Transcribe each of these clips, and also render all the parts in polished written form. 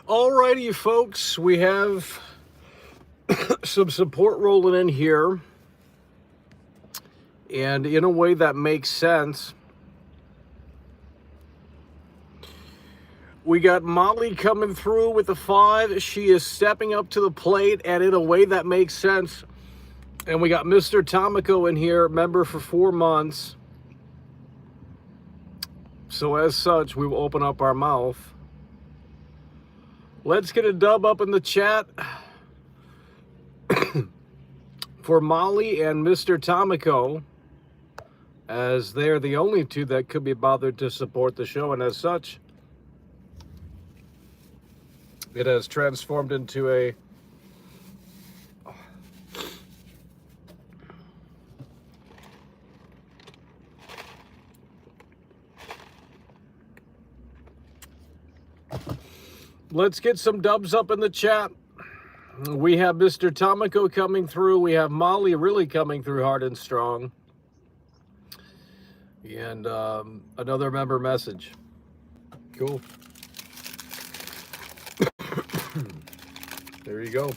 Alrighty, folks, we have some support rolling in here, and in a way that makes sense. We got Molly coming through with the 5. She is stepping up to the plate, and in a way that makes sense. And we got Mr. Tomiko in here, member for 4 months. So as such, we will open up our mouth. Let's get a dub up in the chat for Molly and Mr. Tomiko, as they're the only two that could be bothered to support the show, and as such, it has transformed into a let's get some dubs up in the chat. We have Mr. Tomiko coming through. We have Molly really coming through hard and strong. And another member message. Cool. There you go.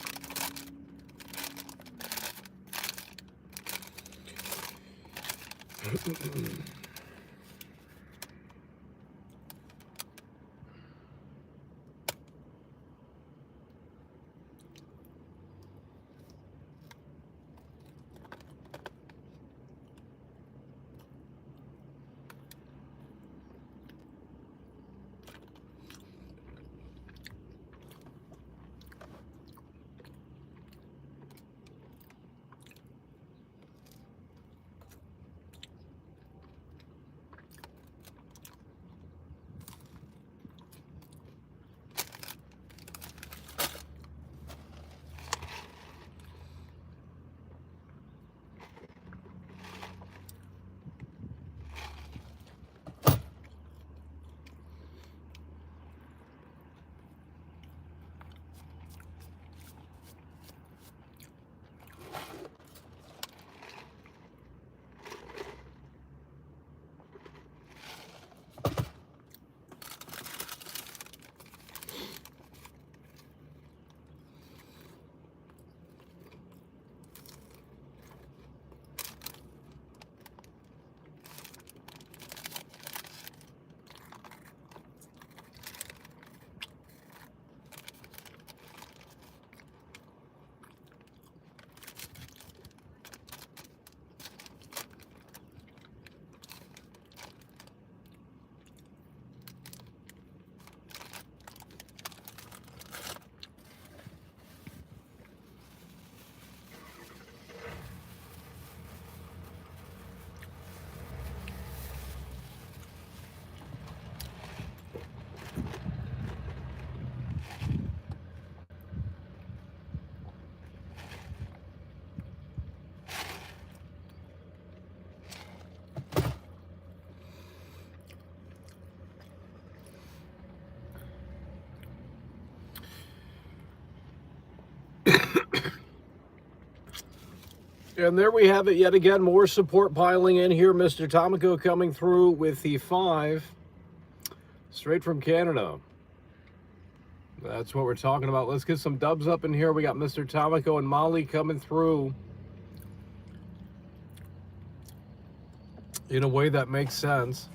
And there we have it yet again. More support piling in here. Mr. Tomiko coming through with the 5. Straight from Canada. That's what we're talking about. Let's get some dubs up in here. We got Mr. Tomiko and Molly coming through in a way that makes sense.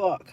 fuck?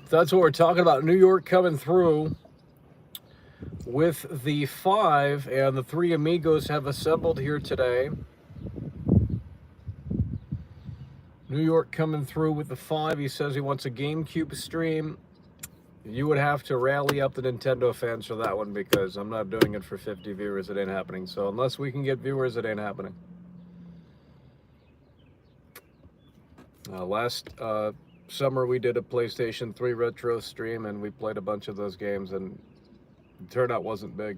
That's what we're talking about. New York coming through with the 5, and the 3 amigos have assembled here today. New York coming through with the 5. He says he wants a GameCube stream. You would have to rally up the Nintendo fans for that one, because I'm not doing it for 50 viewers. It ain't happening. So unless we can get viewers, it ain't happening. Last summer we did a PlayStation 3 retro stream, and we played a bunch of those games, and the turnout wasn't big.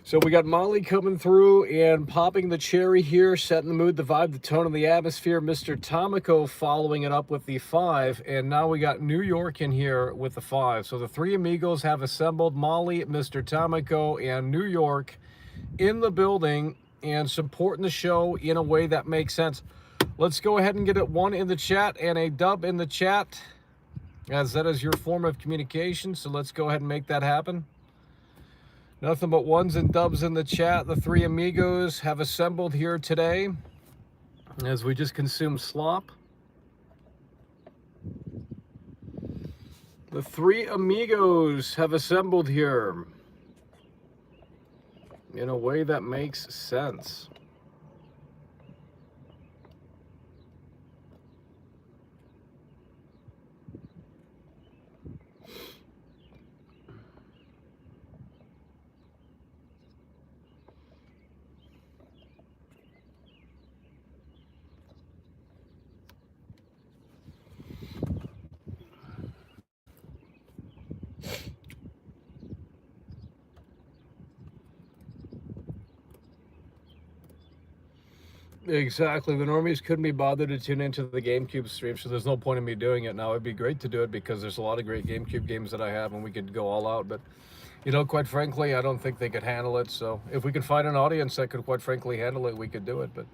So we got Molly coming through and popping the cherry here, setting the mood, the vibe, the tone of the atmosphere. Mr. Tomiko following it up with the 5, and now we got New York in here with the 5. So the 3 amigos have assembled. Molly, Mr. Tomiko, and New York in the building and supporting the show in a way that makes sense. Let's go ahead and get it 1 in the chat and a dub in the chat, as that is your form of communication. So let's go ahead and make that happen. Nothing but 1s and dubs in the chat. The 3 amigos have assembled here today as we just consume slop. The 3 amigos have assembled here in a way that makes sense. Exactly. The normies couldn't be bothered to tune into the GameCube stream, so there's no point in me doing it now. It'd be great to do it because there's a lot of great GameCube games that I have, and we could go all out. But, you know, quite frankly, I don't think they could handle it. So if we could find an audience that could, quite frankly, handle it, we could do it. But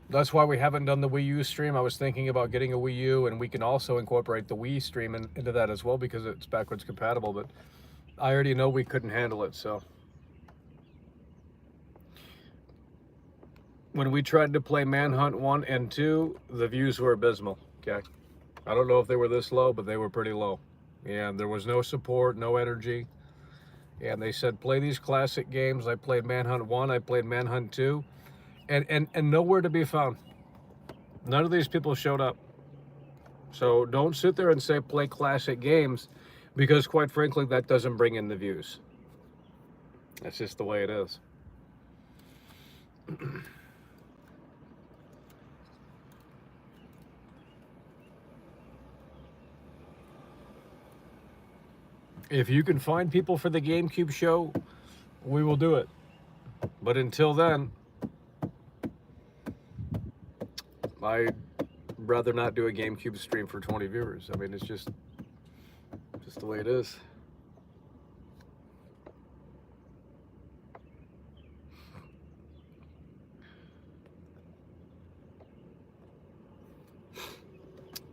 that's why we haven't done the Wii U stream. I was thinking about getting a Wii U, and we can also incorporate the Wii stream into that as well because it's backwards compatible. But I already know we couldn't handle it, so. When we tried to play Manhunt 1 and 2, the views were abysmal, okay? I don't know if they were this low, but they were pretty low. And there was no support, no energy. And they said, play these classic games. I played Manhunt 1, I played Manhunt 2, and nowhere to be found. None of these people showed up. So don't sit there and say play classic games, because quite frankly, that doesn't bring in the views. That's just the way it is. If you can find people for the GameCube show, we will do it. But until then, I'd rather not do a GameCube stream for 20 viewers. I mean, it's just the way it is.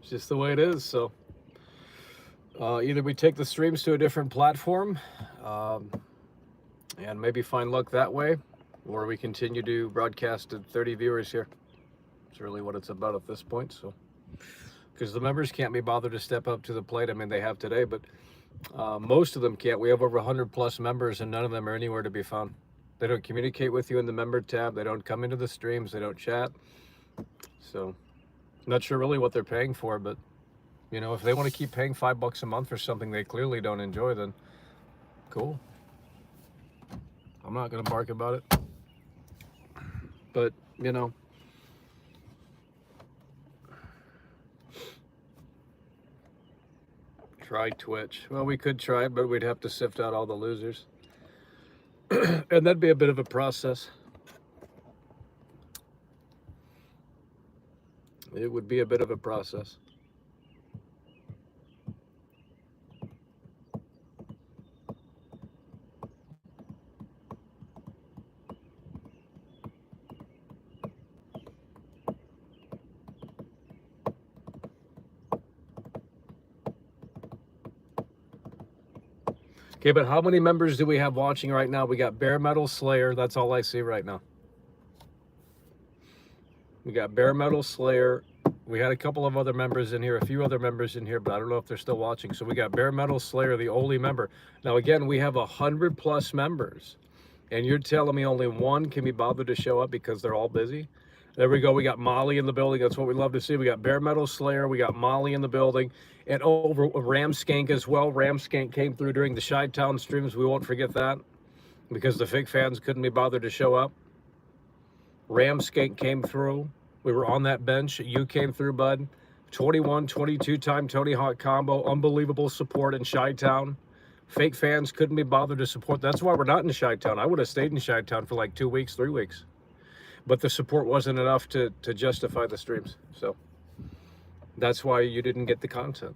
It's just the way it is, so. Either we take the streams to a different platform and maybe find luck that way, or we continue to broadcast to 30 viewers here. It's really what it's about at this point. So, because the members can't be bothered to step up to the plate. I mean, they have today, but most of them can't. We have over 100 plus members, and none of them are anywhere to be found. They don't communicate with you in the member tab. They don't come into the streams. They don't chat. So, I'm not sure really what they're paying for, but you know, if they want to keep paying $5 a month for something they clearly don't enjoy, then cool. I'm not going to bark about it. But, you know, try Twitch. Well, we could try it, but we'd have to sift out all the losers. And that'd be a bit of a process. It would be a bit of a process. Okay, but how many members do we have watching right now? We got Bare Metal Slayer. That's all I see right now. We got Bare Metal Slayer. We had a couple of other members in here, a few other members in here, but I don't know if they're still watching. So we got Bare Metal Slayer, the only member. Now again, we have 100+ members, and you're telling me only one can be bothered to show up because they're all busy? There we go. We got Molly in the building. That's what we love to see. We got Bare Metal Slayer. We got Molly in the building, and over Ramskank as well. Ramskank came through during the Chi-Town streams. We won't forget that because the fake fans couldn't be bothered to show up. Ramskank came through. We were on that bench. You came through, bud. 21, 22-time Tony Hawk combo. Unbelievable support in Chi-Town. Fake fans couldn't be bothered to support. That's why we're not in Chi-Town. I would have stayed in Chi-Town for like 2 weeks, 3 weeks. But the support wasn't enough to justify the streams. So that's why you didn't get the content.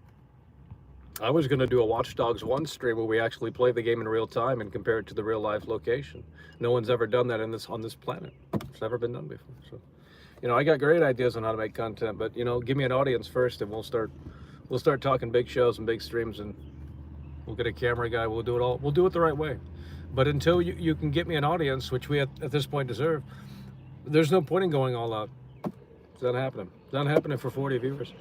I was going to do a Watch Dogs 1 stream where we actually play the game in real time and compare it to the real life location. No one's ever done that on this planet. It's never been done before. So, you know, I got great ideas on how to make content, but you know, give me an audience first, and we'll start talking big shows and big streams, and we'll get a camera guy. We'll do it all. We'll do it the right way. But until you can get me an audience, which we at this point deserve, there's no point in going all out. It's not happening. It's not happening for 40 viewers.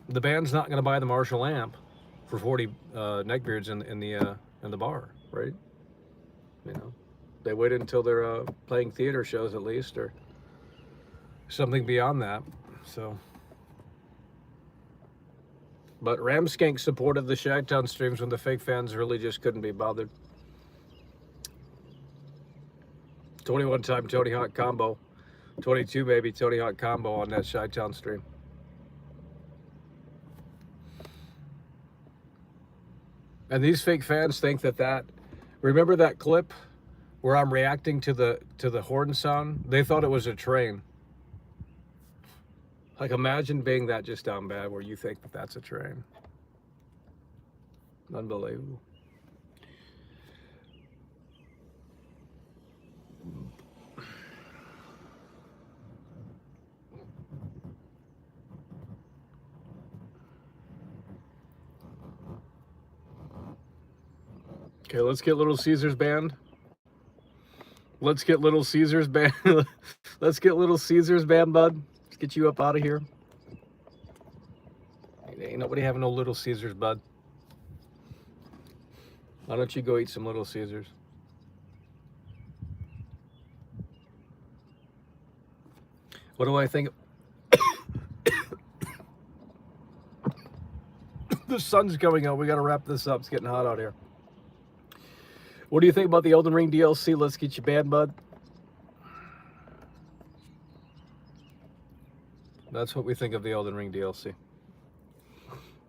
The band's not going to buy the Marshall amp for 40 neckbeards in the bar, right? You know, they wait until they're playing theater shows at least, or something beyond that. So, but Ramskank supported the Chi-Town streams when the fake fans really just couldn't be bothered. 21-time Tony Hawk combo, 22 baby Tony Hawk combo on that Chi-Town stream. And these fake fans think that remember that clip where I'm reacting to the horn sound? They thought it was a train. Like, imagine being that just down bad where you think that that's a train. Unbelievable. Okay, let's get Little Caesars banned. Let's get Little Caesars banned. Let's get Little Caesars banned, bud. Let's get you up out of here. Ain't nobody having no Little Caesars, bud. Why don't you go eat some Little Caesars? What do I think? The sun's coming out. We got to wrap this up. It's getting hot out here. What do you think about the Elden Ring DLC? Let's get you banned, bud. That's what we think of the Elden Ring DLC.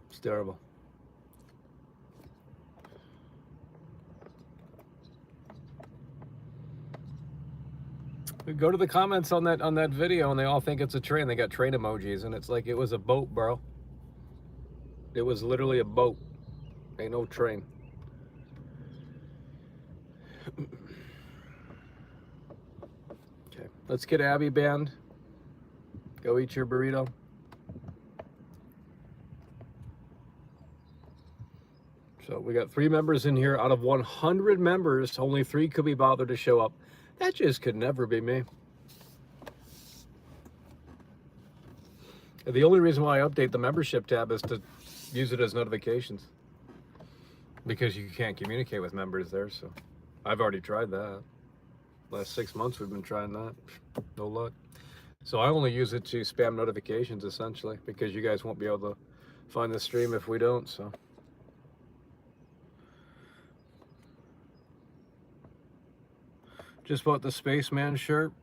It's terrible. We go to the comments on that video, and they all think it's a train. They got train emojis, and it's like, it was a boat, bro. It was literally a boat. Ain't no train. Okay, let's get Abby banned. Go eat your burrito. So we got 3 members in here. Out of 100 members, only 3 could be bothered to show up. That just could never be me. The only reason why I update the membership tab is to use it as notifications, because you can't communicate with members there. So I've already tried that. Last 6 months we've been trying that. No luck. So I only use it to spam notifications, essentially, because you guys won't be able to find the stream if we don't. So just bought the Spaceman shirt.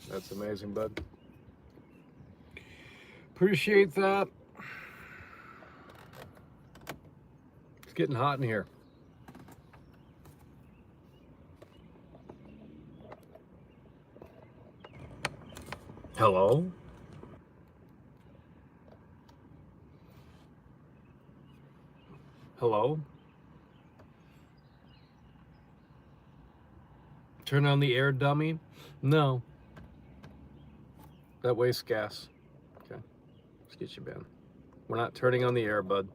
That's amazing, bud. Appreciate that. It's getting hot in here. Hello? Hello? Turn on the air, dummy? No. That wastes gas. Okay. Let's get you banned. We're not turning on the air, bud.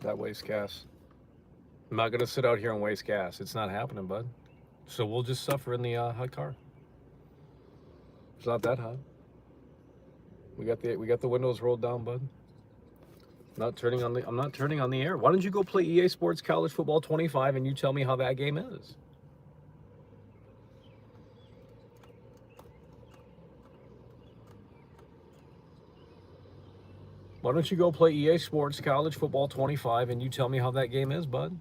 That wastes gas. I'm not going to sit out here and waste gas. It's not happening, bud. So we'll just suffer in the hot car. It's not that hot. We got the windows rolled down, bud. I'm not turning on the air. Why don't you go play EA Sports College Football 25 and you tell me how that game is? Why don't you go play EA Sports College Football 25 and you tell me how that game is, bud?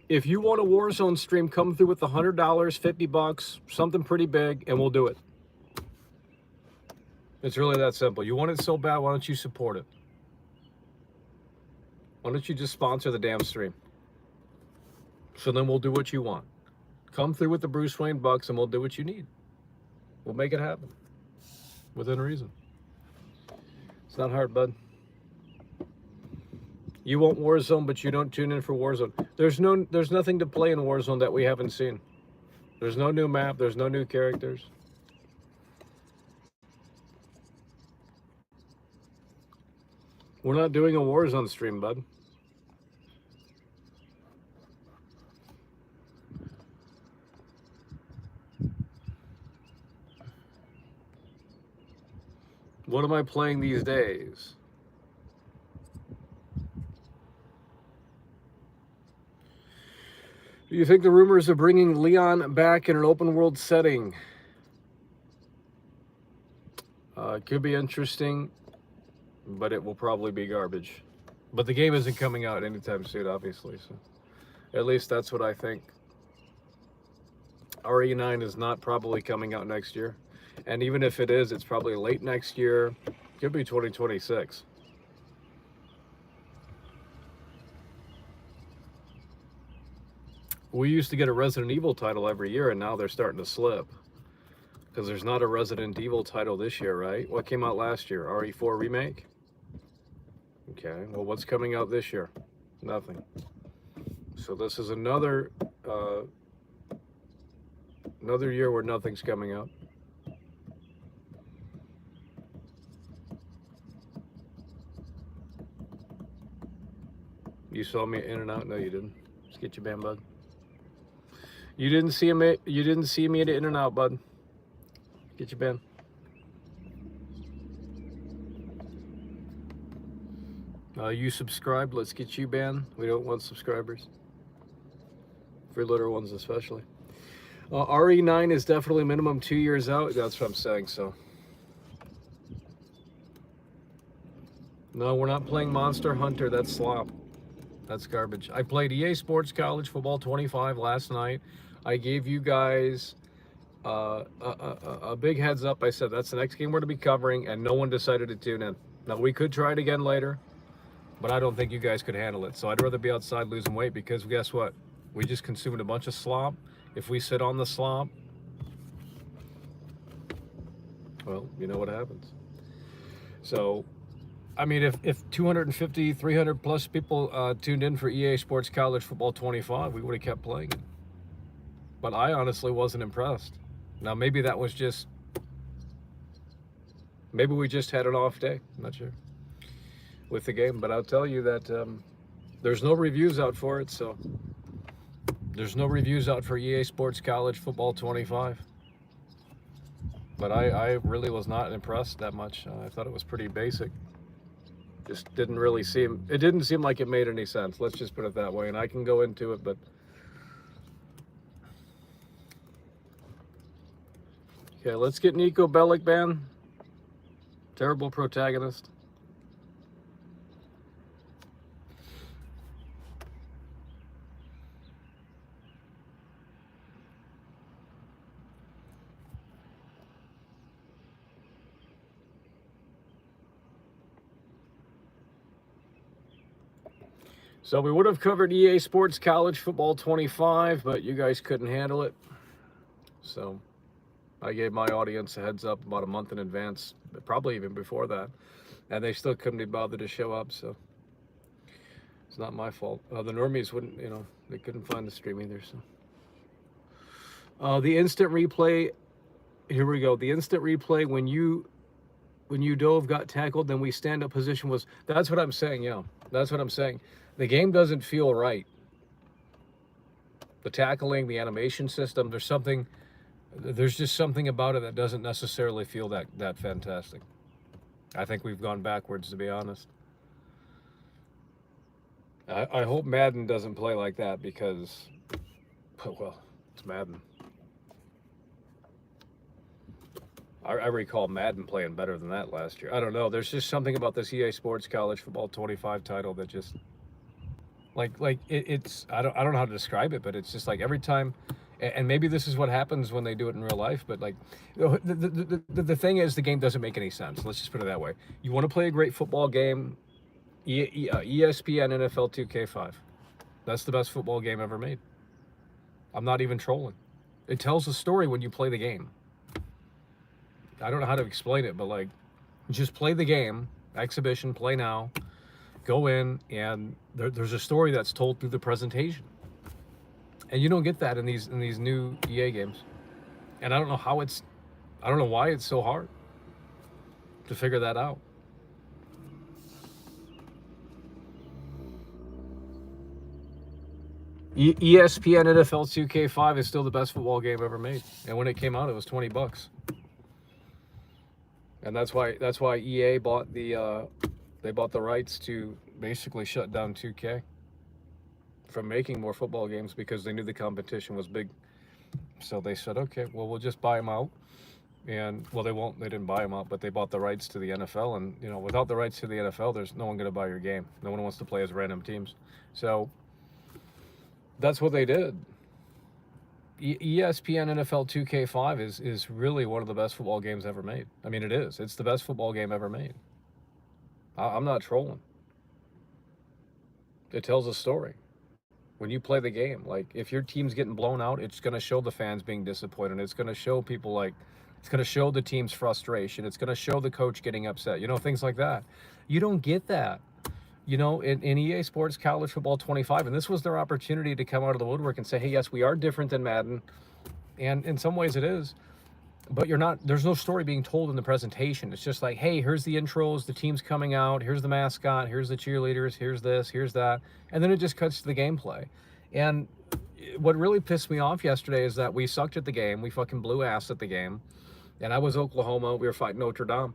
If you want a Warzone stream, come through with the $100, $50, something pretty big, and we'll do it. It's really that simple. You want it so bad, why don't you support it? Why don't you just sponsor the damn stream? So then we'll do what you want. Come through with the Bruce Wayne bucks and we'll do what you need. We'll make it happen. Within reason. It's not hard, bud. You want Warzone, but you don't tune in for Warzone. There's nothing to play in Warzone that we haven't seen. There's no new map, there's no new characters. We're not doing a Warzone stream, bud. What am I playing these days? Do you think the rumors of bringing Leon back in an open world setting could be interesting, but it will probably be garbage. But the game isn't coming out anytime soon, obviously. So at least that's what I think. RE9 is not probably coming out next year. And even if it is, it's probably late next year. Could be 2026. We used to get a Resident Evil title every year, and now they're starting to slip. Because there's not a Resident Evil title this year, right? What came out last year? RE4 Remake? Okay, well, what's coming out this year? Nothing. So this is another year where nothing's coming out. You saw me in and out? No, you didn't. Just get your band, bud. You didn't see me. You didn't see me at in and out, bud. Get your band. You subscribed. Let's get you banned. We don't want subscribers. Freeloader ones especially. RE9 is definitely minimum 2 years out. That's what I'm saying. So. No, we're not playing Monster Hunter. That's slop. That's garbage. I played EA Sports College Football 25 last night. I gave you guys a big heads up. I said that's the next game we're to be covering, and no one decided to tune in. Now, we could try it again later, but I don't think you guys could handle it. So I'd rather be outside losing weight, because guess what? We just consumed a bunch of slop. If we sit on the slop, well, you know what happens. So, I mean, if 250, 300 plus people tuned in for EA Sports College Football 25, we would have kept playing it. But I honestly wasn't impressed. Now, maybe that was just, maybe we just had an off day. I'm not sure with the game, but I'll tell you that there's no reviews out for it. So there's no reviews out for EA Sports College Football 25. But I really was not impressed that much. I thought it was pretty basic. Just didn't really seem, it didn't seem like it made any sense. Let's just put it that way. And I can go into it, but okay, let's get Nico Bellic banned. Terrible protagonist. So we would have covered EA Sports College Football 25, but you guys couldn't handle it. So I gave my audience a heads up about a month in advance, probably even before that, and they still couldn't be bothered to show up. So it's not my fault. The normies wouldn't, you know, they couldn't find the stream either. So the instant replay, here we go. The instant replay when you dove, got tackled, then we stand up position was, that's what I'm saying. Yeah, That's what I'm saying. The game doesn't feel right. The tackling, the animation system, there's just something about it that doesn't necessarily feel that fantastic. I think we've gone backwards, to be honest. I hope Madden doesn't play like that because, well, it's Madden. I recall Madden playing better than that last year. I don't know. There's just something about this EA Sports College Football 25 title that just it's I don't know how to describe it, but it's just like every time, and maybe this is what happens when they do it in real life. But like, the thing is, the game doesn't make any sense. Let's just put it that way. You want to play a great football game, ESPN NFL 2K5. That's the best football game ever made. I'm not even trolling. It tells a story when you play the game. I don't know how to explain it, but like, just play the game, exhibition, play now, go in, and there's a story that's told through the presentation. And you don't get that in these new EA games. And I don't know why it's so hard to figure that out. ESPN NFL 2K5 is still the best football game ever made. And when it came out, it was $20. And that's why EA bought the rights to basically shut down 2K from making more football games because they knew the competition was big. So they said, okay, well, we'll just buy them out. And well, they didn't buy them out, but they bought the rights to the NFL. And you know, without the rights to the NFL, there's no one going to buy your game. No one wants to play as random teams. So that's what they did. ESPN NFL 2K5 is really one of the best football games ever made. I mean, it is. It's the best football game ever made. I'm not trolling. It tells a story. When you play the game, like if your team's getting blown out, it's going to show the fans being disappointed. It's going to show people it's going to show the team's frustration. It's going to show the coach getting upset. You know, things like that. You don't get that. You know, in EA Sports College Football 25, and this was their opportunity to come out of the woodwork and say, hey, yes, we are different than Madden, and in some ways it is, but there's no story being told in the presentation. It's just like, hey, here's the intros, the team's coming out, here's the mascot, here's the cheerleaders, here's this, here's that, and then it just cuts to the gameplay. And what really pissed me off yesterday is that we sucked at the game, we fucking blew ass at the game, and I was Oklahoma, we were fighting Notre Dame,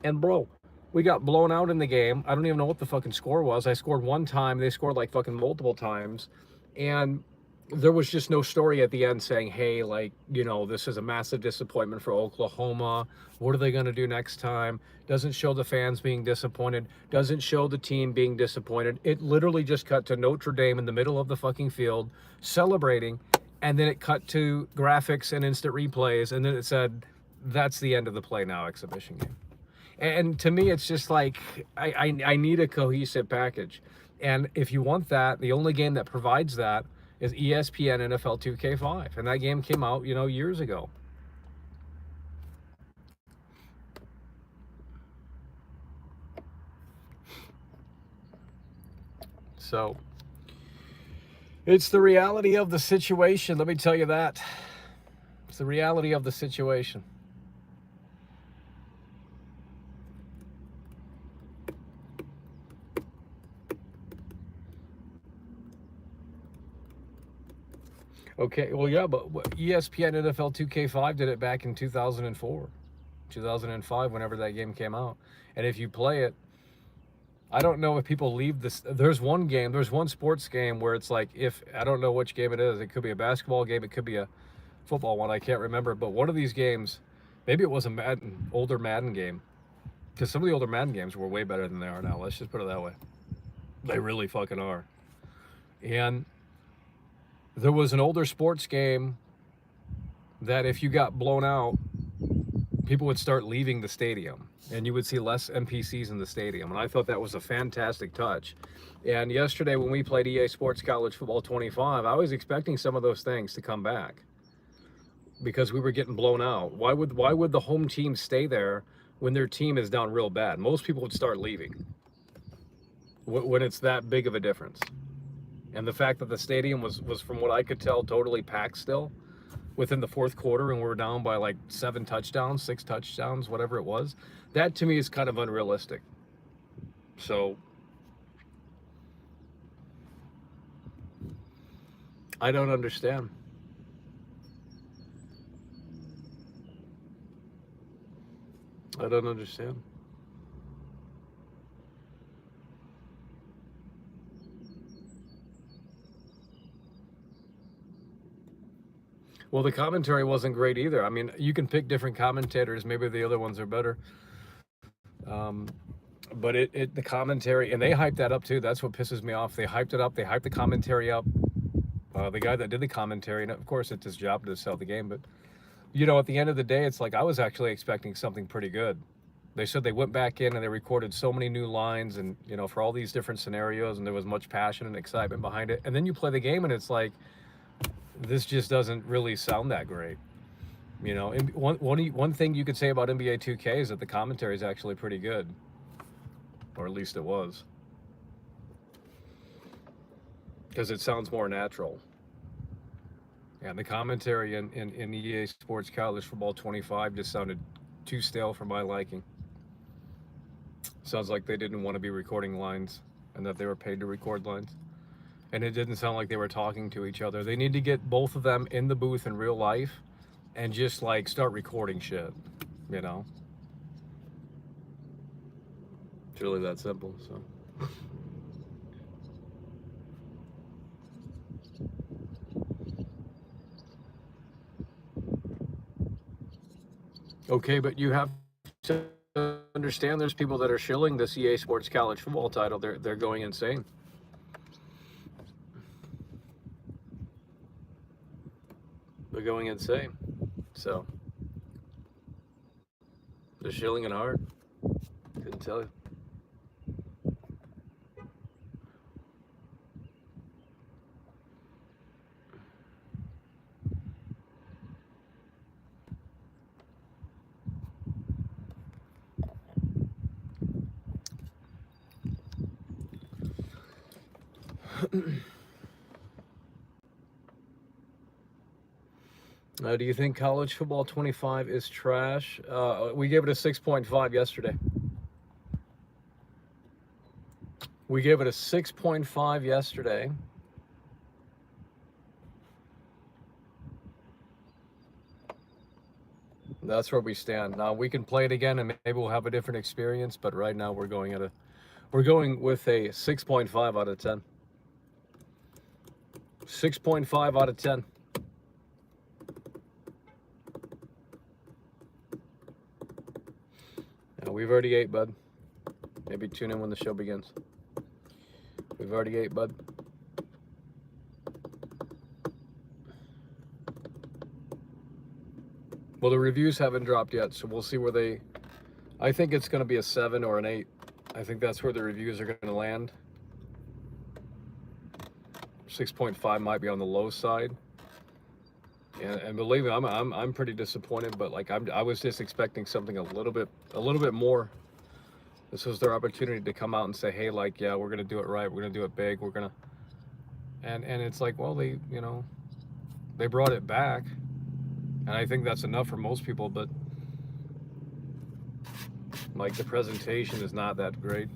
and bro, we got blown out in the game. I don't even know what the fucking score was. I scored one time. They scored like fucking multiple times. And there was just no story at the end saying, hey, like, you know, this is a massive disappointment for Oklahoma. What are they going to do next time? Doesn't show the fans being disappointed. Doesn't show the team being disappointed. It literally just cut to Notre Dame in the middle of the fucking field celebrating. And then it cut to graphics and instant replays. And then it said, that's the end of the play now exhibition game. And to me, it's just like, I need a cohesive package. And if you want that, the only game that provides that is ESPN NFL 2K5. And that game came out, you know, years ago. So, it's the reality of the situation. Let me tell you that. It's the reality of the situation. Okay, well, yeah, but ESPN NFL 2K5 did it back in 2004, 2005, whenever that game came out. And if you play it, I don't know if people leave this. There's one sports game where it's like, I don't know which game it is. It could be a basketball game. It could be a football one. I can't remember. But one of these games, maybe it was a older Madden game. Because some of the older Madden games were way better than they are now. Let's just put it that way. They really fucking are. And there was an older sports game that if you got blown out, people would start leaving the stadium and you would see less NPCs in the stadium. And I thought that was a fantastic touch. And yesterday when we played EA Sports College Football 25, I was expecting some of those things to come back because we were getting blown out. Why would the home team stay there when their team is down real bad? Most people would start leaving when it's that big of a difference. And the fact that the stadium was from what I could tell, totally packed still within the fourth quarter, and we're down by like 6 touchdowns, whatever it was, that to me is kind of unrealistic. So I don't understand. I don't understand. Well, the commentary wasn't great either. I mean, you can pick different commentators. Maybe the other ones are better. Um, but the commentary, and they hyped that up too. That's what pisses me off. They hyped it up. They hyped the commentary up. The guy that did the commentary, and of course it's his job to sell the game, but you know, at the end of the day, it's like I was actually expecting something pretty good. They said they went back in and they recorded so many new lines and, you know, for all these different scenarios, and there was much passion and excitement behind it. And then you play the game and it's like, this just doesn't really sound that great. You know, and one thing you could say about NBA 2K is that the commentary is actually pretty good, or at least it was, because it sounds more natural. And the commentary in EA Sports College Football 25 just sounded too stale for my liking. Sounds like they didn't want to be recording lines and that they were paid to record lines. And it didn't sound like they were talking to each other. They need to get both of them in the booth in real life and just like start recording shit, you know? It's really that simple, so. Okay, but you have to understand there's people that are shilling this EA Sports College Football title. They're going insane. They're going insane. So they're shilling it hard. Couldn't tell you. Do you think College Football 25 is trash? We gave it a 6.5 yesterday. We gave it a 6.5 yesterday. That's where we stand. Now we can play it again and maybe we'll have a different experience, but right now we're going with a 6.5 out of 10. 6.5 out of 10. We've already ate, bud. Maybe tune in when the show begins. We've already ate, bud. Well, the reviews haven't dropped yet, so we'll see where they... I think it's going to be a 7 or an 8. I think that's where the reviews are going to land. 6.5 might be on the low side. And believe me, I'm pretty disappointed, but like I was just expecting something a little bit more. This was their opportunity to come out and say, hey, like, yeah, we're gonna do it right, we're gonna do it big, we're gonna, and it's like, well, they, you know, they brought it back, and I think that's enough for most people, but like the presentation is not that great.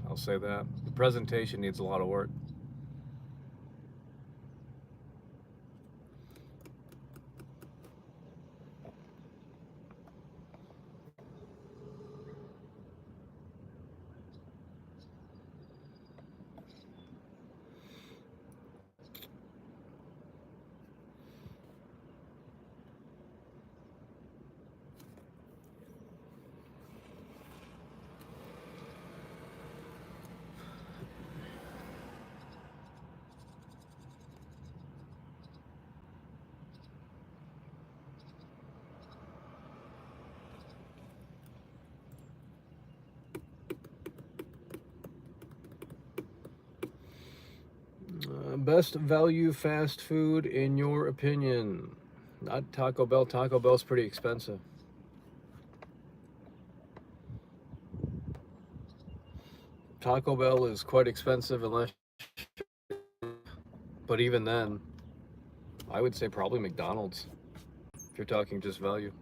I'll say that the presentation needs a lot of work. Best value fast food in your opinion? Not Taco Bell. Taco Bell's pretty expensive. Taco Bell is quite expensive unless, but even then, I would say probably McDonald's, if you're talking just value.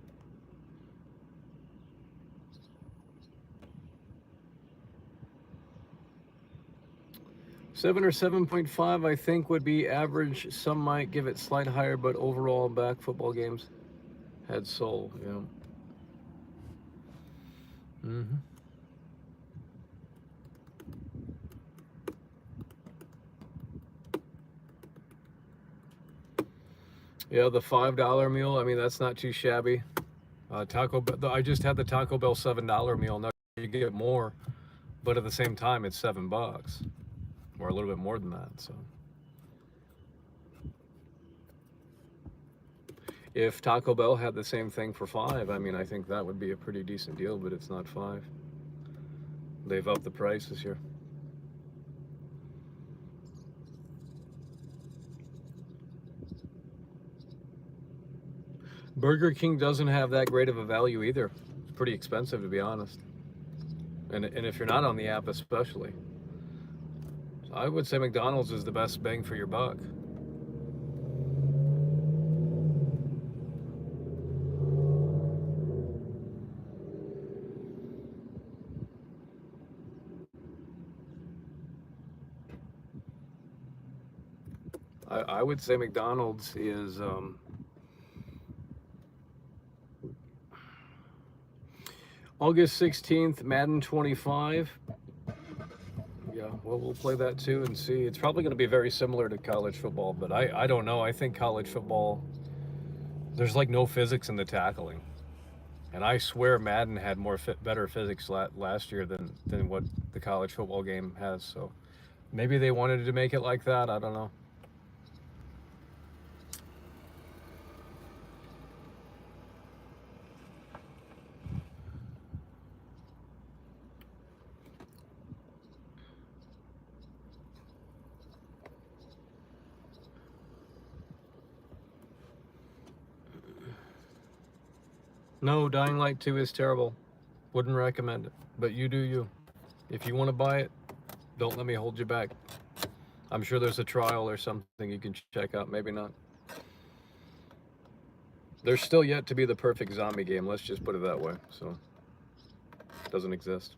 7 or 7.5, I think, would be average. Some might give it slight higher, but overall, back football games had soul. Yeah. Mm-hmm. Yeah, the $5 meal. I mean, that's not too shabby. Taco Bell. I just had the Taco Bell $7 meal. Now you get more, but at the same time, it's $7, or a little bit more than that. So, if Taco Bell had the same thing for $5, I mean, I think that would be a pretty decent deal. But it's not $5. They've upped the prices here. Burger King doesn't have that great of a value either. It's pretty expensive, to be honest. And if you're not on the app especially. So I would say McDonald's is the best bang for your buck. I would say McDonald's is August 16th, Madden 25. Yeah, well, we'll play that too and see. It's probably going to be very similar to college football, but I don't know. I think college football, there's like no physics in the tackling. And I swear Madden had better physics last year than what the college football game has. So maybe they wanted to make it like that. I don't know. No, Dying Light 2 is terrible. Wouldn't recommend it. But you do you. If you want to buy it, don't let me hold you back. I'm sure there's a trial or something you can check out. Maybe not. There's still yet to be the perfect zombie game. Let's just put it that way. So, it doesn't exist.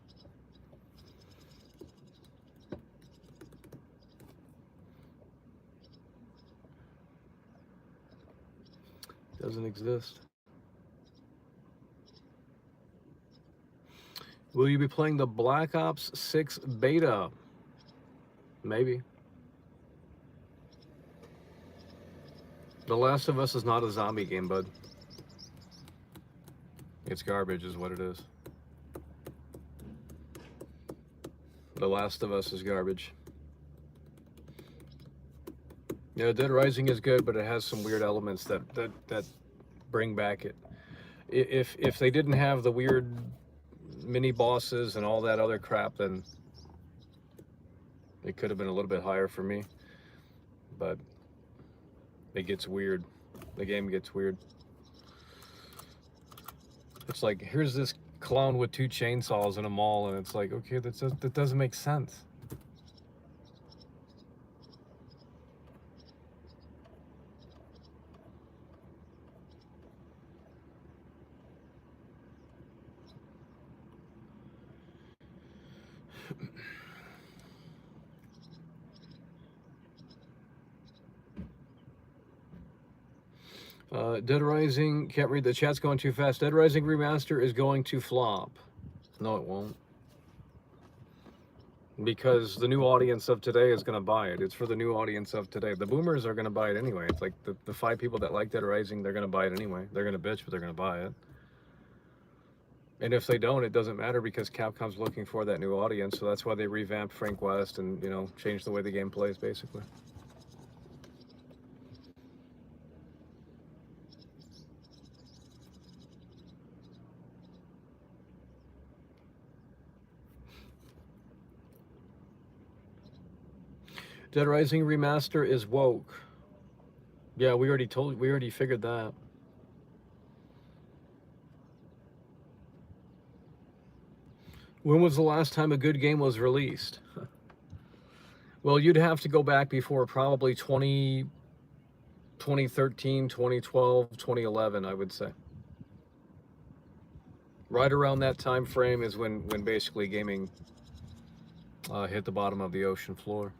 Doesn't exist. Will you be playing the Black Ops 6 beta? Maybe. The Last of Us is not a zombie game, bud. It's garbage is what it is. The Last of Us is garbage. Yeah, Dead Rising is good, but it has some weird elements that bring back it. If they didn't have the weird mini bosses and all that other crap, then it could have been a little bit higher for me. But it gets weird. The game gets weird. It's like, here's this clown with 2 chainsaws in a mall, and it's like, okay, that doesn't make sense. Dead Rising, can't read, the chat's going too fast. Dead Rising Remaster is going to flop. No, it won't. Because the new audience of today is going to buy it. It's for the new audience of today. The boomers are going to buy it anyway. It's like the 5 people that like Dead Rising, they're going to buy it anyway. They're going to bitch, but they're going to buy it. And if they don't, it doesn't matter because Capcom's looking for that new audience. So that's why they revamped Frank West and, you know, changed the way the game plays, basically. Dead Rising Remaster is woke. Yeah, we already figured that. When was the last time a good game was released? Well, you'd have to go back before probably 2013, 2012, 2011, I would say. Right around that time frame is when basically gaming hit the bottom of the ocean floor.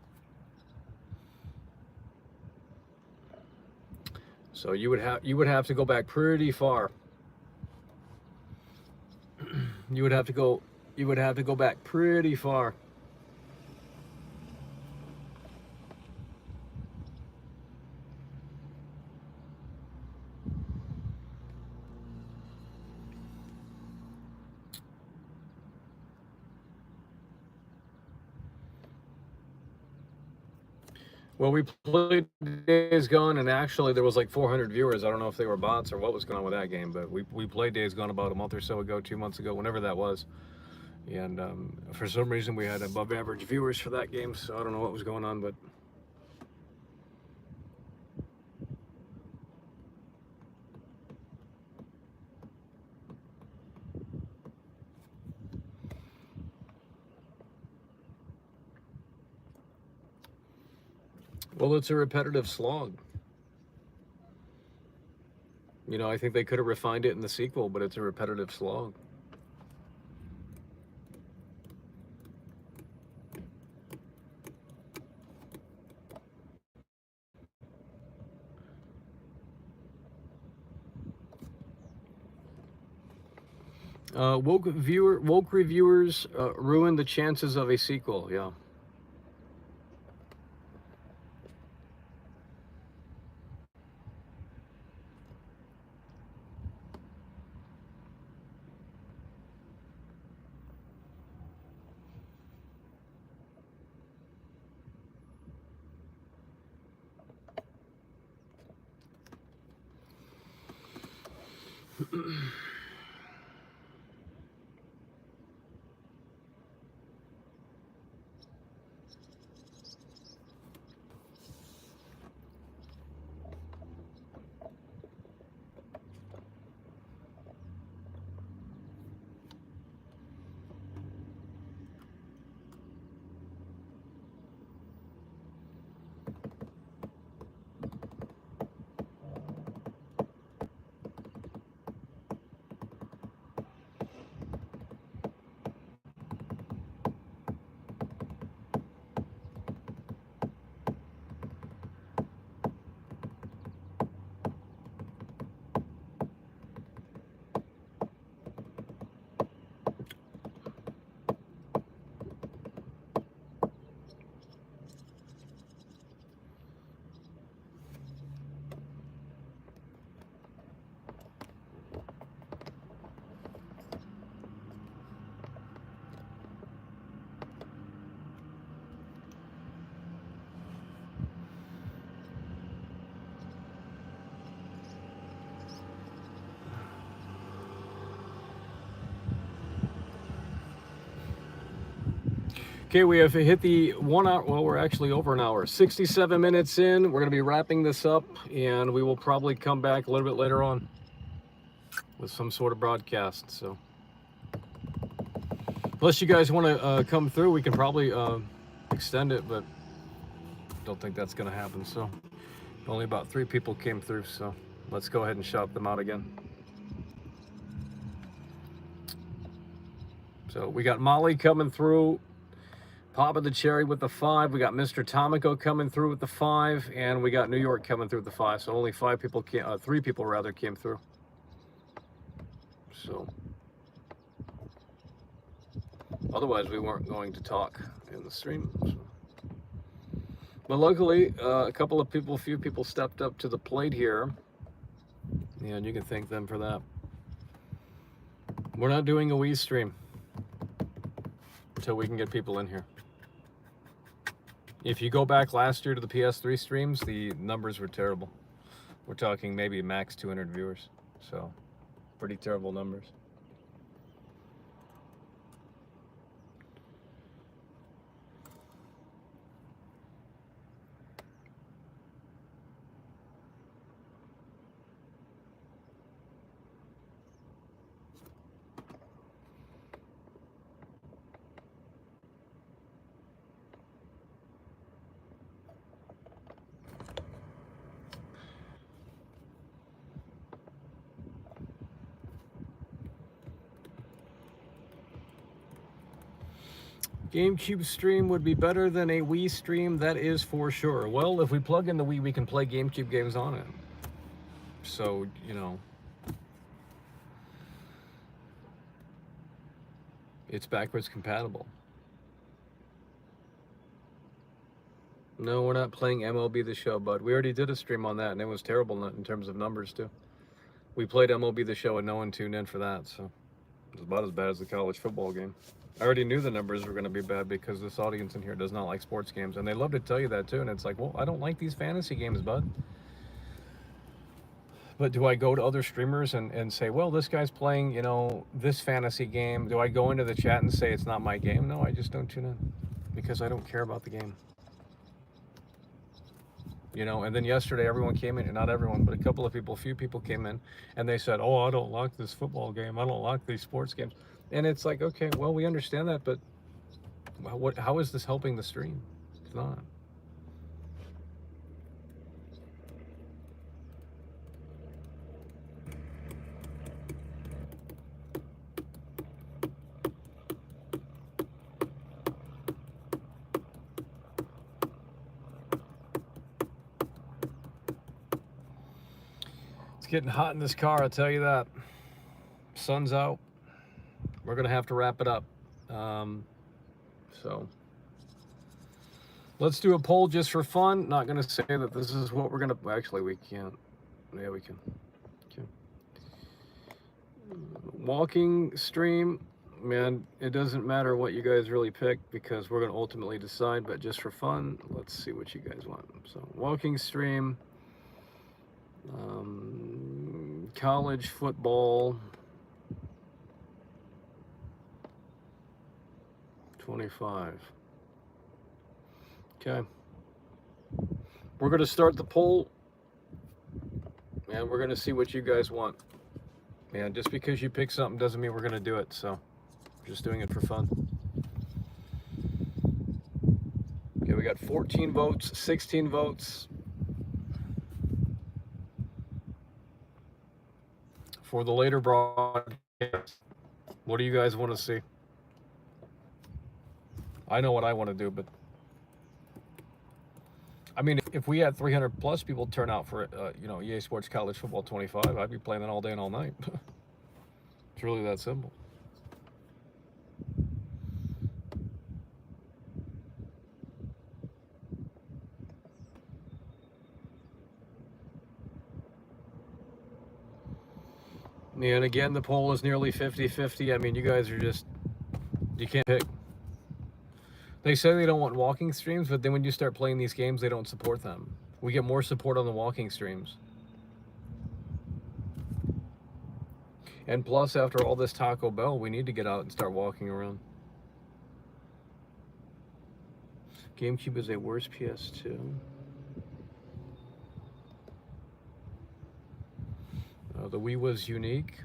So you would have to go back pretty far. You would have to go back pretty far. Well, we played Days Gone, and actually there was like 400 viewers. I don't know if they were bots or what was going on with that game, but we played Days Gone about a month or so ago, 2 months ago, whenever that was. And for some reason we had above average viewers for that game, so I don't know what was going on, but well, it's a repetitive slog. You know, I think they could have refined it in the sequel, but it's a repetitive slog. Woke reviewers ruin the chances of a sequel. Yeah. Okay, we have hit the 1 hour. Well, we're actually over an hour. 67 minutes in. We're going to be wrapping this up, and we will probably come back a little bit later on with some sort of broadcast. So, unless you guys want to come through, we can probably extend it, but don't think that's going to happen. So, only about 3 people came through. So, let's go ahead and shout them out again. So, we got Molly coming through. Papa the Cherry with the 5. We got Mr. Tomico coming through with the 5, and we got New York coming through with the 5. So only 3 people rather came through. So otherwise we weren't going to talk in the stream. So. But luckily, a few people stepped up to the plate here, and you can thank them for that. We're not doing a Wii stream until we can get people in here. If you go back last year to the PS3 streams, the numbers were terrible. We're talking maybe max 200 viewers. So, pretty terrible numbers. GameCube stream would be better than a Wii stream, that is for sure. Well, if we plug in the Wii, we can play GameCube games on it. So, it's backwards compatible. No, we're not playing MLB The Show, bud. We already did a stream on that, and it was terrible in terms of numbers, too. We played MLB The Show, and no one tuned in for that, so it was about as bad as the college football game. I already knew the numbers were going to be bad because this audience in here does not like sports games, and they love to tell you that, too, and it's like, well, I don't like these fantasy games, bud. But do I go to other streamers and say, well, this guy's playing, this fantasy game? Do I go into the chat and say it's not my game? No, I just don't tune in because I don't care about the game. And then yesterday everyone came in, and not everyone, but a few people came in, and they said, oh, I don't like this football game. I don't like these sports games. And it's like, okay, well, we understand that, but how is this helping the stream? It's not. Getting hot in this car, I'll tell you that. Sun's out. We're gonna have to wrap it up. So let's do a poll just for fun. Not gonna say that this is what we're gonna. Actually, we can't. Yeah, we can. Okay. Walking stream, man. It doesn't matter what you guys really pick because we're gonna ultimately decide. But just for fun, let's see what you guys want. So walking stream. College football 25. Okay, we're going to start the poll and we're going to see what you guys want. Man, just because you pick something doesn't mean we're going to do it, so we're just doing it for fun. Okay, we got 14 votes, 16 votes for the later broadcast. What do you guys want to see? I know what I want to do, but I mean, if we had 300 plus people turn out for EA Sports College Football 25, I'd be playing that all day and all night. It's really that simple. And again, the poll is nearly 50-50. I mean, you guys are just, you can't pick. They say they don't want walking streams, but then when you start playing these games, they don't support them. We get more support on the walking streams. And plus, after all this Taco Bell, we need to get out and start walking around. GameCube is a worse PS2. The Wii was unique.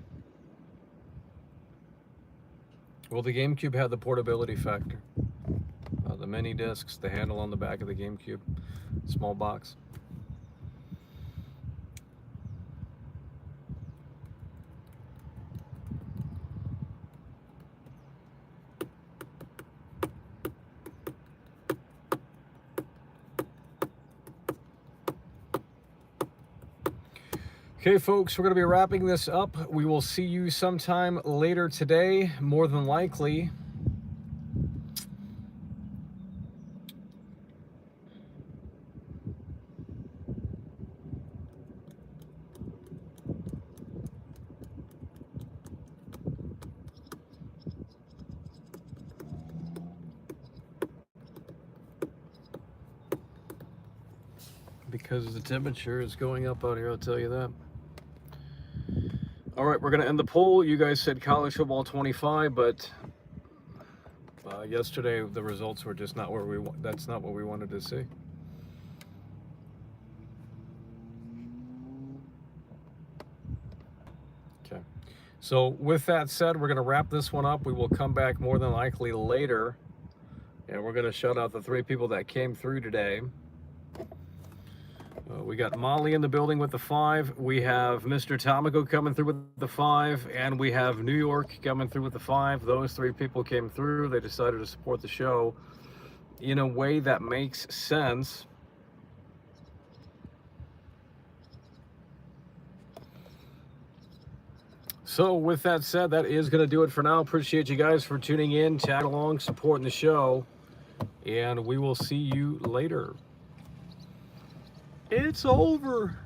Well, the GameCube had the portability factor. The mini discs, the handle on the back of the GameCube, small box. Okay, folks, we're going to be wrapping this up. We will see you sometime later today, more than likely. Because the temperature is going up out here, I'll tell you that. All right, we're going to end the poll. You guys said college football 25, but yesterday the results were just not where we want. That's not what we wanted to see. Okay. So with that said, we're going to wrap this one up. We will come back more than likely later, and we're going to shout out the 3 people that came through today. We got Molly in the building with the 5. We have Mr. Tomico coming through with the 5, and we have New York coming through with the 5. Those 3 people came through. They decided to support the show in a way that makes sense. So with that said, that is going to do it for now. Appreciate you guys for tuning in, tag along, supporting the show, and we will see you later. It's over.